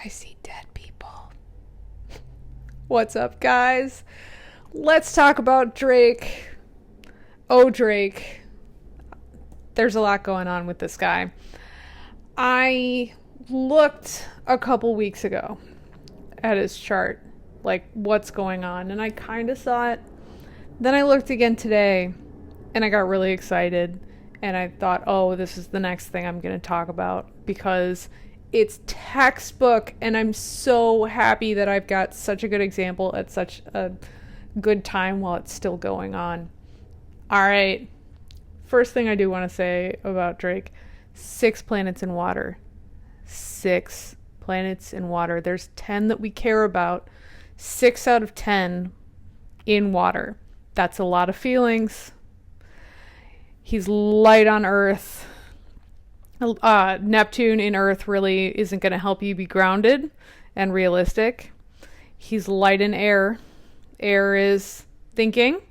I see dead people. What's up, guys? Let's talk about Drake. Oh, Drake. There's a lot going on with this guy. I looked a couple weeks ago at his chart, like what's going on, and I kind of saw it. Then I looked again today, and I got really excited, and I thought, oh, this is the next thing I'm going to talk about because it's textbook, and I'm so happy that I've got such a good example at such a good time while it's still going on. All right. First thing I do want to say about Drake, 6 planets in water. 6 planets in water. There's 10 that we care about. 6 out of 10 in water. That's a lot of feelings. He's light on Earth. Neptune in Earth really isn't going to help you be grounded and realistic. He's light in air. Air is thinking,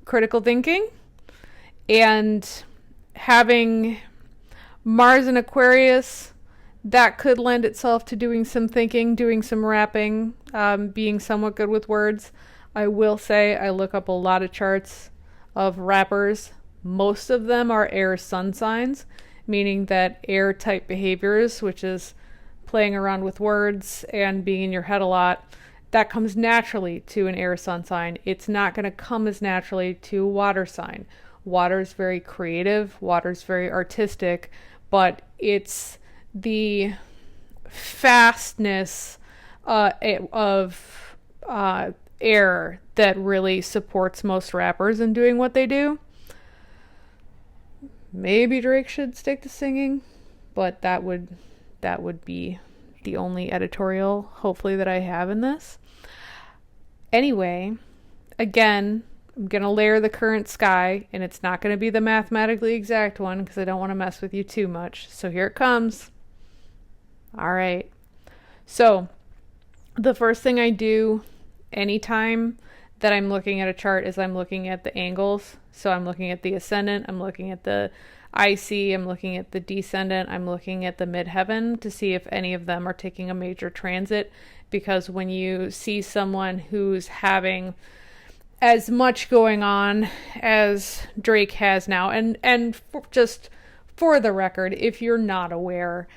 critical thinking, and having Mars in Aquarius, that could lend itself to doing some thinking, doing some rapping, being somewhat good with words. I will say I look up a lot of charts of rappers. Most of them are air sun signs, meaning that air type behaviors, which is playing around with words and being in your head a lot, that comes naturally to an air sun sign. It's not going to come as naturally to a water sign. Water's very creative, water's very artistic, but it's the fastness of air that really supports most rappers in doing what they do. Maybe Drake should stick to singing, but that would be the only editorial, hopefully, that I have in this. Anyway, again, I'm going to layer the current sky, and it's not going to be the mathematically exact one because I don't want to mess with you too much. So here it comes. All right. So the first thing I do anytime that I'm looking at a chart is I'm looking at the angles. So I'm looking at the ascendant, I'm looking at the IC, I'm looking at the descendant, I'm looking at the midheaven to see if any of them are taking a major transit. Because when you see someone who's having as much going on as Drake has now, and just for the record, if you're not aware,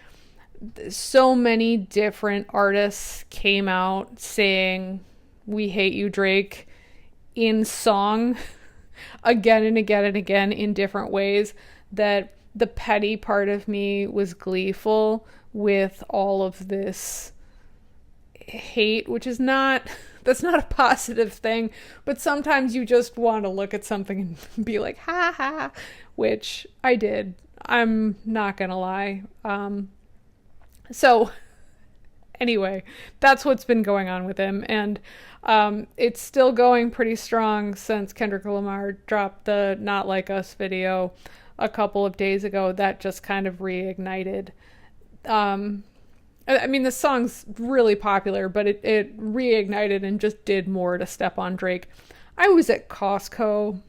so many different artists came out saying, "We hate you, Drake," in song again and again and again in different ways, that the petty part of me was gleeful with all of this hate, which is that's not a positive thing, but sometimes you just want to look at something and be like, ha ha, which I did. I'm not gonna lie. So anyway, that's what's been going on with him, and it's still going pretty strong since Kendrick Lamar dropped the Not Like Us video a couple of days ago. That just kind of reignited. I mean, the song's really popular, but it reignited and just did more to step on Drake. I was at Costco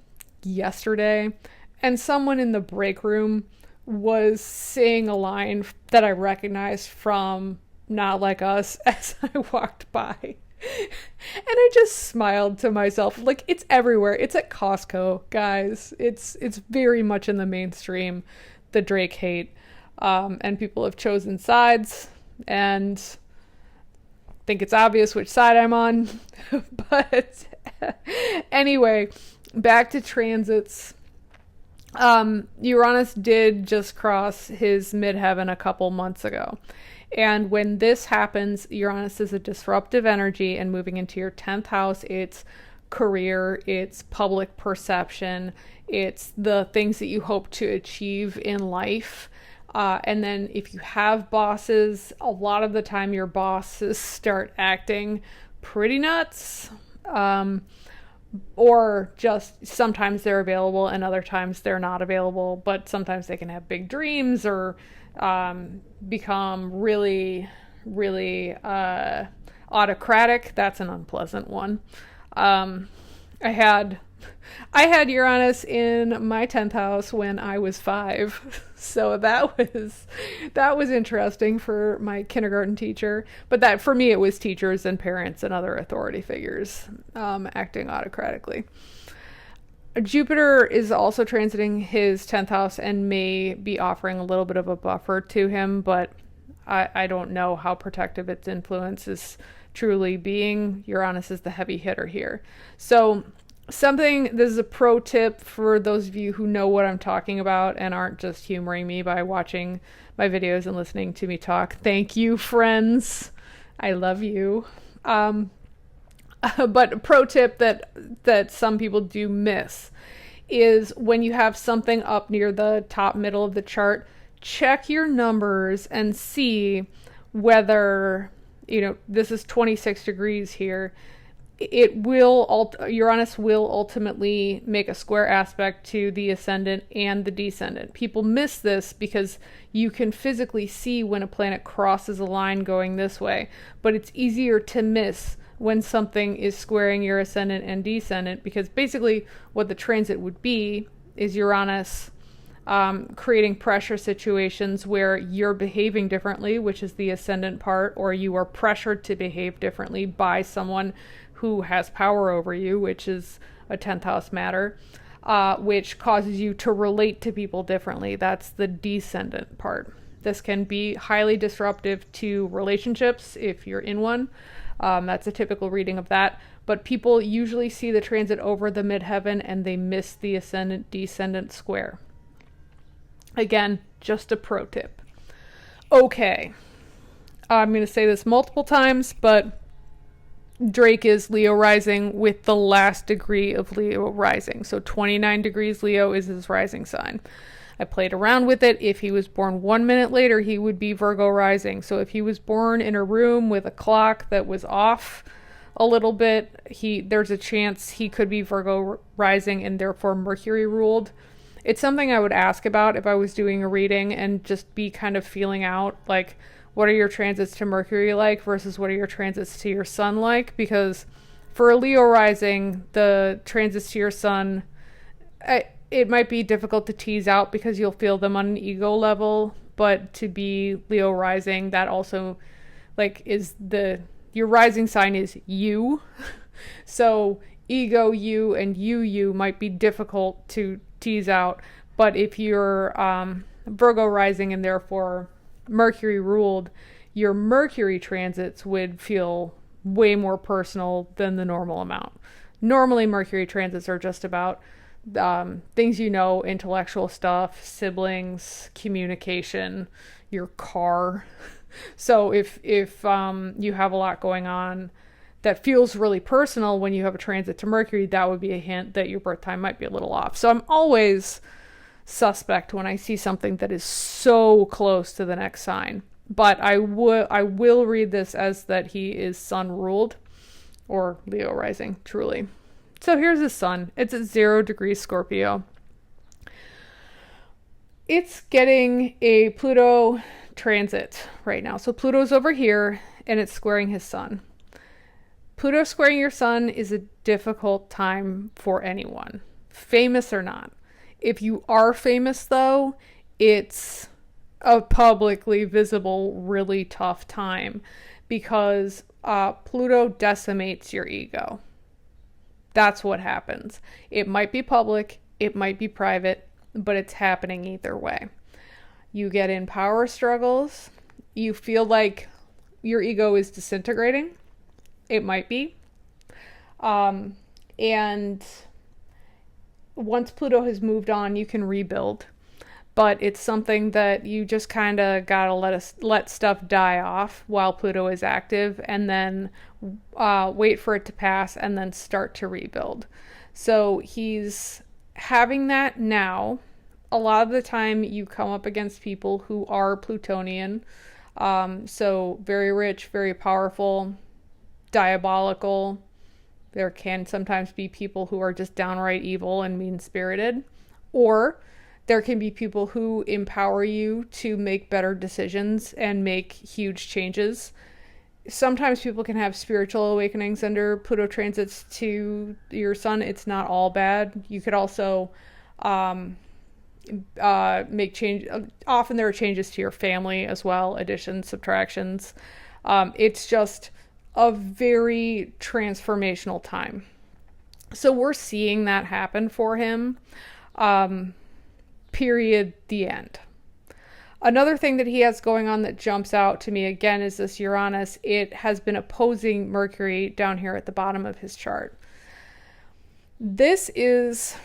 yesterday, and someone in the break room was saying a line that I recognized from Not Like Us as I walked by. And I just smiled to myself. Like, it's everywhere. It's at Costco, guys. It's very much in the mainstream, the Drake hate. And people have chosen sides, and I think it's obvious which side I'm on. But anyway, back to transits. Uranus did just cross his midheaven a couple months ago. And when this happens, Uranus is a disruptive energy, and moving into your 10th house, it's career, it's public perception, it's the things that you hope to achieve in life. And then if you have bosses, a lot of the time your bosses start acting pretty nuts. Or just sometimes they're available and other times they're not available, but sometimes they can have big dreams or become really, really autocratic. That's an unpleasant one. I had I had Uranus in my 10th house when I was 5. So that was interesting for my kindergarten teacher. But that for me, it was teachers and parents and other authority figures acting autocratically. Jupiter is also transiting his 10th house and may be offering a little bit of a buffer to him, but I don't know how protective its influence is truly being. Uranus is the heavy hitter here. So this is a pro tip for those of you who know what I'm talking about and aren't just humoring me by watching my videos and listening to me talk. Thank you, friends. I love you. But a pro tip that some people do miss is when you have something up near the top middle of the chart, check your numbers and see whether, this is 26 degrees here. Uranus will ultimately make a square aspect to the ascendant and the descendant. People miss this because you can physically see when a planet crosses a line going this way, but it's easier to miss when something is squaring your ascendant and descendant, because basically what the transit would be is Uranus creating pressure situations where you're behaving differently, which is the ascendant part, or you are pressured to behave differently by someone who has power over you, which is a 10th house matter, which causes you to relate to people differently. That's the descendant part. This can be highly disruptive to relationships if you're in one. That's a typical reading of that. But people usually see the transit over the midheaven and they miss the ascendant-descendant square. Again, just a pro tip. Okay. I'm going to say this multiple times, but Drake is Leo rising with the last degree of Leo rising. So 29 degrees Leo is his rising sign. I played around with it. If he was born 1 minute later, he would be Virgo rising. So if he was born in a room with a clock that was off a little bit, there's a chance he could be Virgo rising and therefore Mercury ruled. It's something I would ask about if I was doing a reading and just be kind of feeling out, like, what are your transits to Mercury like versus what are your transits to your sun like? Because for a Leo rising, the transits to your sun, it might be difficult to tease out because you'll feel them on an ego level, but to be Leo rising, that also, like, your rising sign is you. So ego you and you might be difficult to tease out. But if you're Virgo rising and therefore Mercury ruled, your Mercury transits would feel way more personal than the normal amount. Normally Mercury transits are just about things intellectual stuff, siblings, communication, your car. So if you have a lot going on that feels really personal when you have a transit to Mercury, that would be a hint that your birth time might be a little off. So I'm always suspect when I see something that is so close to the next sign. But I will read this as that he is sun ruled or Leo rising, truly. So here's his sun. It's at 0 degrees Scorpio. It's getting a Pluto transit right now. So Pluto's over here and it's squaring his sun. Pluto squaring your sun is a difficult time for anyone, famous or not. If you are famous, though, it's a publicly visible, really tough time because Pluto decimates your ego. That's what happens. It might be public, it might be private, but it's happening either way. You get in power struggles. You feel like your ego is disintegrating. It might be. And once Pluto has moved on, you can rebuild. But it's something that you just kind of gotta let stuff die off while Pluto is active, and then wait for it to pass, and then start to rebuild. So he's having that now. A lot of the time, you come up against people who are Plutonian, so very rich, very powerful, diabolical. There can sometimes be people who are just downright evil and mean-spirited, or there can be people who empower you to make better decisions and make huge changes. sometimes people can have spiritual awakenings under Pluto transits to your sun. It's not all bad. You could also make change. Often there are changes to your family as well, additions, subtractions. It's just a very transformational time. So we're seeing that happen for him. Period. The end. Another thing that he has going on that jumps out to me again is this Uranus. It has been opposing Mercury down here at the bottom of his chart. This is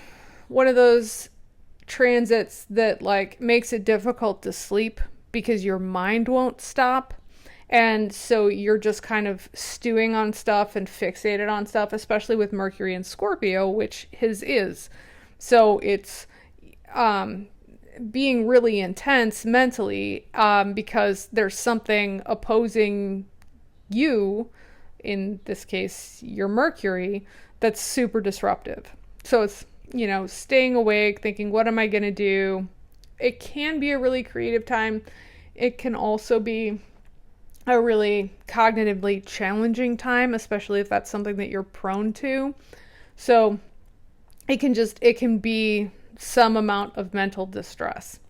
one of those transits that like makes it difficult to sleep because your mind won't stop. And so you're just kind of stewing on stuff and fixated on stuff, especially with Mercury in Scorpio, which his is. So it's being really intense mentally because there's something opposing you, in this case, your Mercury, that's super disruptive. So it's, staying awake, thinking, what am I going to do? It can be a really creative time. It can also be a really cognitively challenging time, especially if that's something that you're prone to. So it can be some amount of mental distress.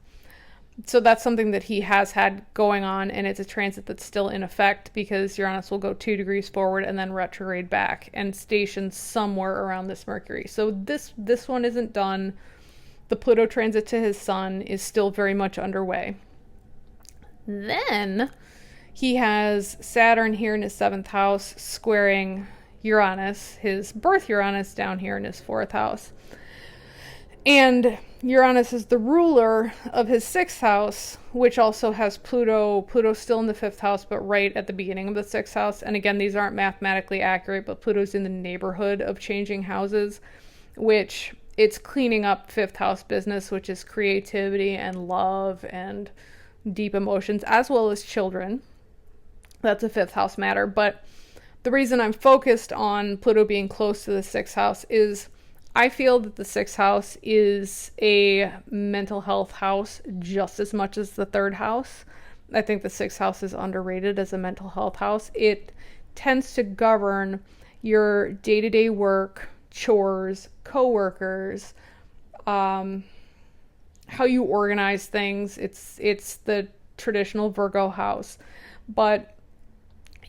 So that's something that he has had going on, and it's a transit that's still in effect because Uranus will go 2 degrees forward and then retrograde back and station somewhere around this Mercury. So this one isn't done. The Pluto transit to his sun is still very much underway. Then he has Saturn here in his 7th house squaring Uranus, his birth Uranus down here in his 4th house. And Uranus is the ruler of his 6th house, which also has Pluto. Pluto's still in the 5th house, but right at the beginning of the 6th house. And again, these aren't mathematically accurate, but Pluto's in the neighborhood of changing houses, which it's cleaning up 5th house business, which is creativity and love and deep emotions, as well as children. That's a 5th house matter. But the reason I'm focused on Pluto being close to the 6th house is I feel that the 6th house is a mental health house just as much as the 3rd house. I think the 6th house is underrated as a mental health house. It tends to govern your day-to-day work, chores, coworkers, how you organize things. It's the traditional Virgo house, but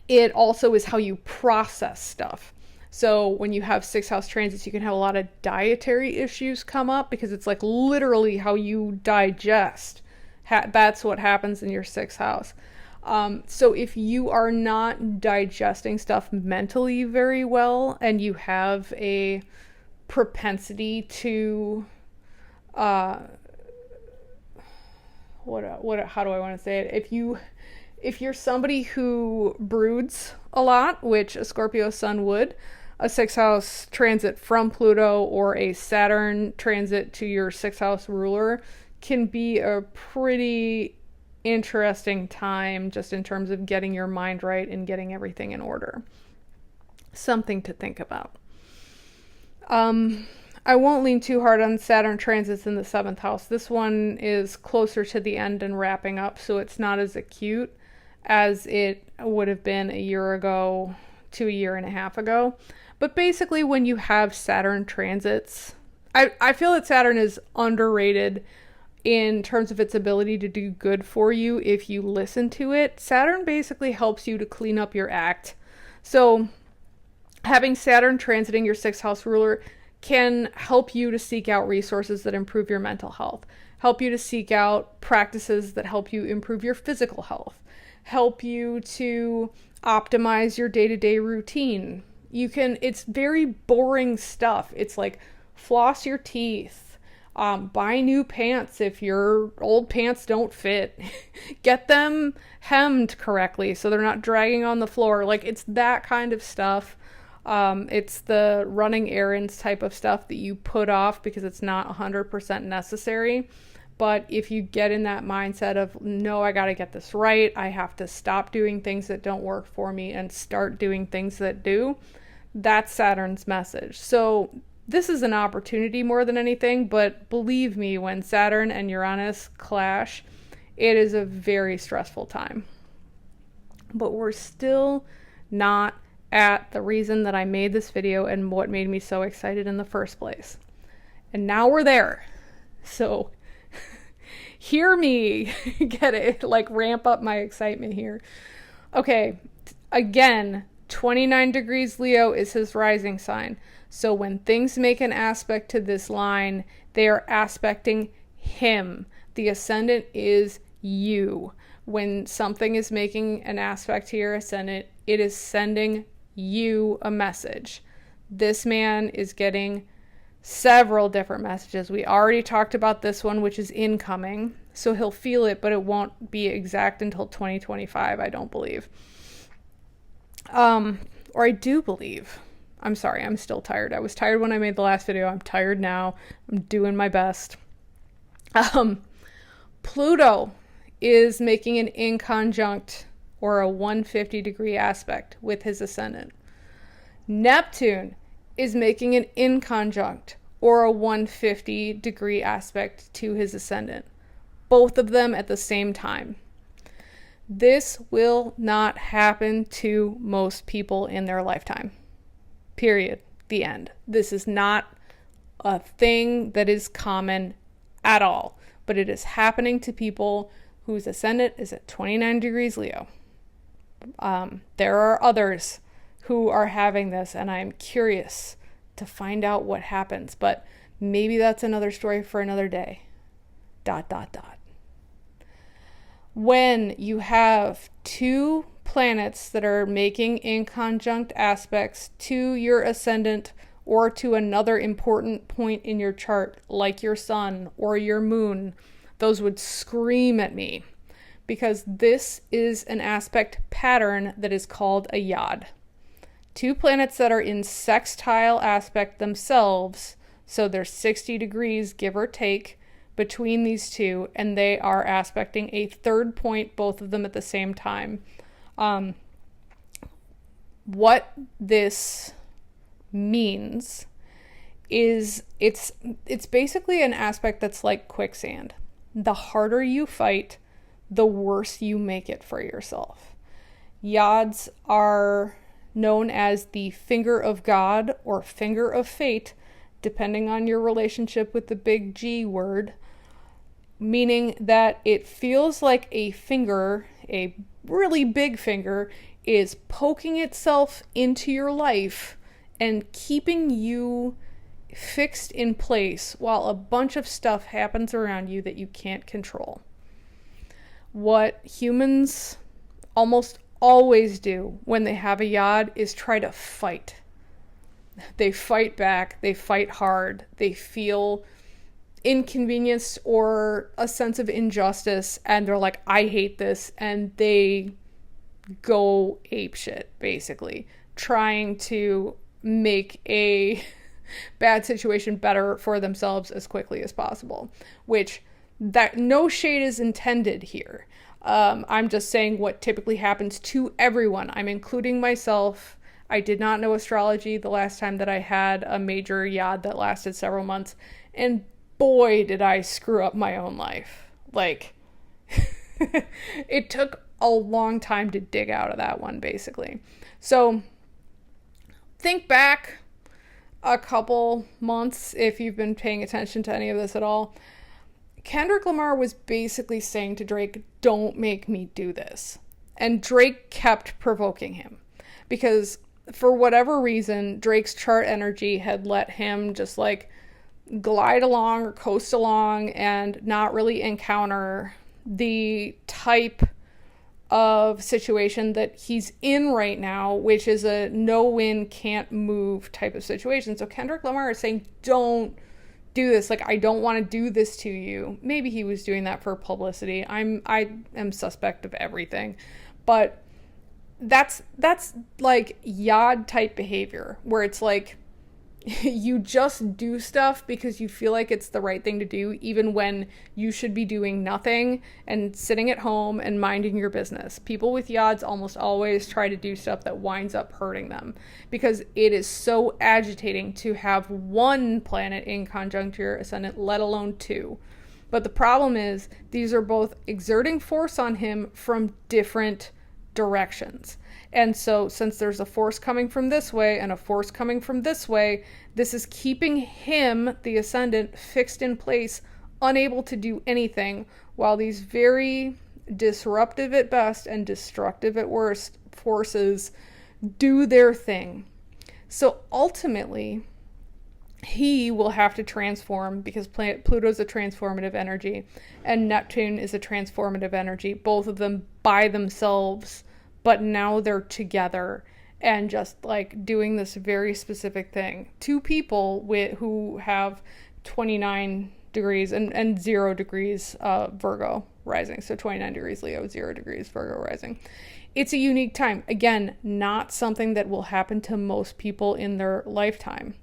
it also is how you process stuff. So when you have 6th house transits, you can have a lot of dietary issues come up because it's like literally how you digest. That's what happens in your 6th house. So if you are not digesting stuff mentally very well and you have a propensity to, how do I want to say it? If you're somebody who broods a lot, which a Scorpio sun would, a 6th house transit from Pluto or a Saturn transit to your 6th house ruler can be a pretty interesting time just in terms of getting your mind right and getting everything in order. Something to think about. I won't lean too hard on Saturn transits in the 7th house. This one is closer to the end and wrapping up, so it's not as acute as it would have been a year ago to a year and a half ago. But basically, when you have Saturn transits, I feel that Saturn is underrated in terms of its ability to do good for you if you listen to it. Saturn basically helps you to clean up your act. So having Saturn transiting your 6th house ruler can help you to seek out resources that improve your mental health, help you to seek out practices that help you improve your physical health, help you to optimize your day-to-day routine. It's very boring stuff. It's like floss your teeth, buy new pants if your old pants don't fit, get them hemmed correctly so they're not dragging on the floor. Like, it's that kind of stuff. It's the running errands type of stuff that you put off because it's not 100% necessary. But if you get in that mindset of, no, I got to get this right, I have to stop doing things that don't work for me and start doing things that do, that's Saturn's message. So this is an opportunity more than anything, but believe me, when Saturn and Uranus clash, it is a very stressful time. but we're still not at the reason that I made this video and what made me so excited in the first place. And now we're there. So hear me get it, like ramp up my excitement here. Okay, again, 29 degrees Leo is his rising sign. So when things make an aspect to this line, they are aspecting him. The ascendant is you. When something is making an aspect to your ascendant, it is sending you a message. This man is getting several different messages. We already talked about this one, which is incoming. So he'll feel it, but it won't be exact until 2025, I don't believe. Or I do believe. I'm sorry, I'm still tired. I was tired when I made the last video. I'm tired now. I'm doing my best. Pluto is making an inconjunct or a 150 degree aspect with his ascendant. Neptune is making an inconjunct or a 150 degree aspect to his ascendant. Both of them at the same time. This will not happen to most people in their lifetime. Period. The end. This is not a thing that is common at all, but it is happening to people whose ascendant is at 29 degrees Leo. There are others who are having this, and I'm curious to find out what happens, but maybe that's another story for another day. ... When you have two planets that are making inconjunct aspects to your ascendant or to another important point in your chart, like your sun or your moon, those would scream at me, because this is an aspect pattern that is called a Yod. Two planets that are in sextile aspect themselves, so they're 60 degrees, give or take, between these two, and they are aspecting a third point, both of them at the same time. What this means is it's basically an aspect that's like quicksand. The harder you fight, the worse you make it for yourself. Yods are known as the finger of God or finger of fate, depending on your relationship with the big G word, meaning that it feels like a finger, a really big finger, is poking itself into your life and keeping you fixed in place while a bunch of stuff happens around you that you can't control. What humans almost always do when they have a Yod is try to fight. They fight back, they fight hard, they feel inconvenienced or a sense of injustice, and they're like, I hate this, and they go apeshit, basically, trying to make a bad situation better for themselves as quickly as possible, which that no shade is intended here. I'm just saying what typically happens to everyone. I'm including myself. I did not know astrology the last time that I had a major Yod that lasted several months, and boy, did I screw up my own life. Like, it took a long time to dig out of that one, basically. So, think back a couple months, if you've been paying attention to any of this at all. Kendrick Lamar was basically saying to Drake, don't make me do this. And Drake kept provoking him. Because, for whatever reason, Drake's chart energy had let him just, like, glide along or coast along and not really encounter the type of situation that he's in right now, which is a no-win, can't-move type of situation. So Kendrick Lamar is saying, don't do this. Like, I don't want to do this to you. Maybe he was doing that for publicity. I am suspect of everything. But that's like Yod-type behavior, where it's like, you just do stuff because you feel like it's the right thing to do, even when you should be doing nothing and sitting at home and minding your business. People with Yods almost always try to do stuff that winds up hurting them, because it is so agitating to have one planet in conjunct your ascendant, let alone two. But the problem is, these are both exerting force on him from different directions. And so since there's a force coming from this way and a force coming from this way, this is keeping him, the ascendant, fixed in place, unable to do anything, while these very disruptive at best and destructive at worst forces do their thing. So ultimately, he will have to transform, because Pluto's a transformative energy and Neptune is a transformative energy, both of them by themselves, but now they're together and just like doing this very specific thing. Two people who have 29 degrees and 0 degrees Virgo rising. So 29 degrees Leo, 0 degrees Virgo rising. It's a unique time. Again, not something that will happen to most people in their lifetime.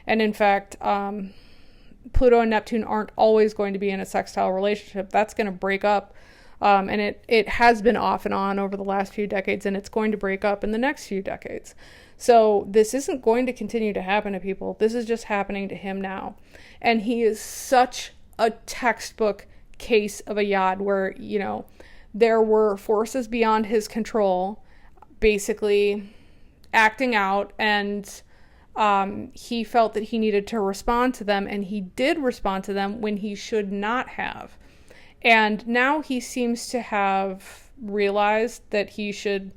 And in fact, Pluto and Neptune aren't always going to be in a sextile relationship. That's going to break up. And it has been off and on over the last few decades, and it's going to break up in the next few decades. So this isn't going to continue to happen to people. This is just happening to him now. And he is such a textbook case of a Yod where, you know, there were forces beyond his control basically acting out, and he felt that he needed to respond to them, and he did respond to them when he should not have. And now he seems to have realized that he should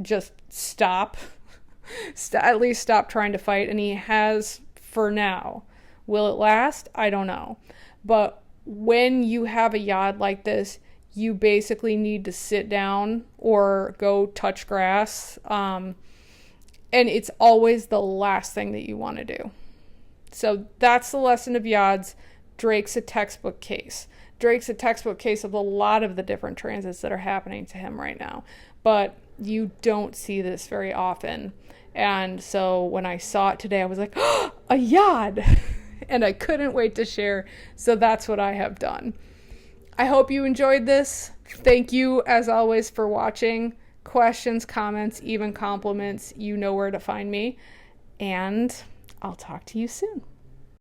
just stop, at least stop trying to fight, and he has for now. Will it last? I don't know. But when you have a Yod like this, you basically need to sit down or go touch grass, and it's always the last thing that you want to do. So that's the lesson of Yods. Drake's a textbook case. Drake's a textbook case of a lot of the different transits that are happening to him right now. But you don't see this very often. And so when I saw it today, I was like, oh, a Yod! And I couldn't wait to share. So that's what I have done. I hope you enjoyed this. Thank you, as always, for watching. Questions, comments, even compliments, you know where to find me. And I'll talk to you soon.